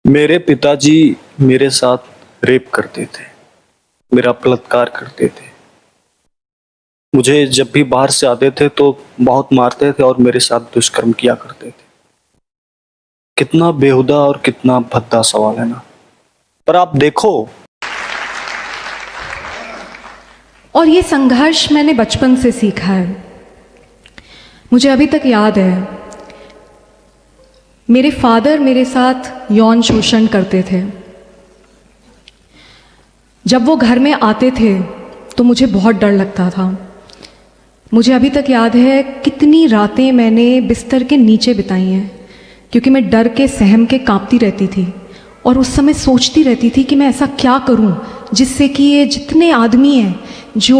मेरे पिताजी मेरे साथ रेप करते थे, मेरा बलात्कार करते थे। मुझे जब भी बाहर से आते थे तो बहुत मारते थे और मेरे साथ दुष्कर्म किया करते थे। कितना बेहुदा और कितना भद्दा सवाल है ना। पर आप देखो, और ये संघर्ष मैंने बचपन से सीखा है। मुझे अभी तक याद है, मेरे फादर मेरे साथ यौन शोषण करते थे। जब वो घर में आते थे तो मुझे बहुत डर लगता था। मुझे अभी तक याद है कितनी रातें मैंने बिस्तर के नीचे बिताई हैं, क्योंकि मैं डर के सहम के कांपती रहती थी और उस समय सोचती रहती थी कि मैं ऐसा क्या करूं जिससे कि ये जितने आदमी हैं जो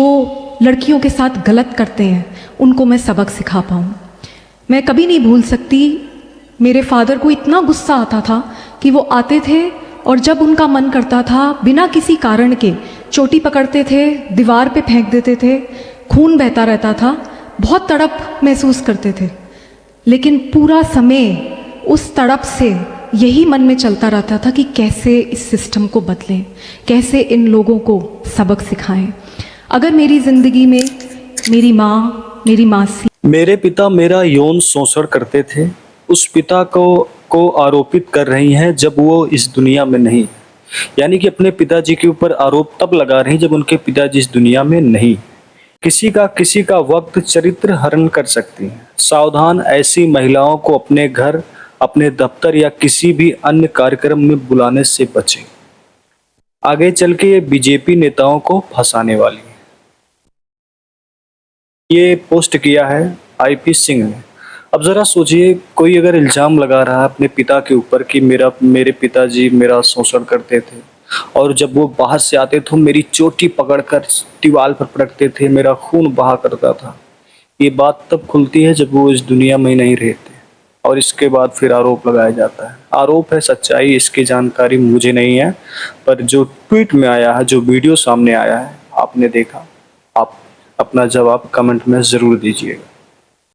लड़कियों के साथ गलत करते हैं उनको मैं सबक सिखा पाऊं। मैं कभी नहीं भूल सकती, मेरे फादर को इतना गुस्सा आता था कि वो आते थे और जब उनका मन करता था बिना किसी कारण के चोटी पकड़ते थे, दीवार पे फेंक देते थे, खून बहता रहता था, बहुत तड़प महसूस करते थे। लेकिन पूरा समय उस तड़प से यही मन में चलता रहता था कि कैसे इस सिस्टम को बदलें, कैसे इन लोगों को सबक सिखाएं। अगर मेरी ज़िंदगी में मेरी माँ, मेरी मासी, मेरे पिता मेरा यौन शोषण करते थे। उस पिता को आरोपित कर रही हैं जब वो इस दुनिया में नहीं, यानी कि अपने पिताजी के ऊपर आरोप तब लगा रही जब उनके पिताजी इस दुनिया में नहीं। किसी का वक्त चरित्र हरण कर सकती है। सावधान, ऐसी महिलाओं को अपने घर, अपने दफ्तर या किसी भी अन्य कार्यक्रम में बुलाने से बचें। आगे चल के ये बीजेपी नेताओं को फंसाने वाली है। ये पोस्ट किया है आईपी सिंह ने। अब जरा सोचिए, कोई अगर इल्जाम लगा रहा है अपने पिता के ऊपर कि मेरे पिताजी मेरा शोषण करते थे और जब वो बाहर से आते तो मेरी चोटी पकड़कर दीवार पर पटकते थे, मेरा खून बहा करता था। ये बात तब खुलती है जब वो इस दुनिया में ही नहीं रहते और इसके बाद फिर आरोप लगाया जाता है। आरोप है, सच्चाई इसकी जानकारी मुझे नहीं है, पर जो ट्वीट में आया है, जो वीडियो सामने आया है, आपने देखा। आप अपना जवाब कमेंट में ज़रूर दीजिएगा।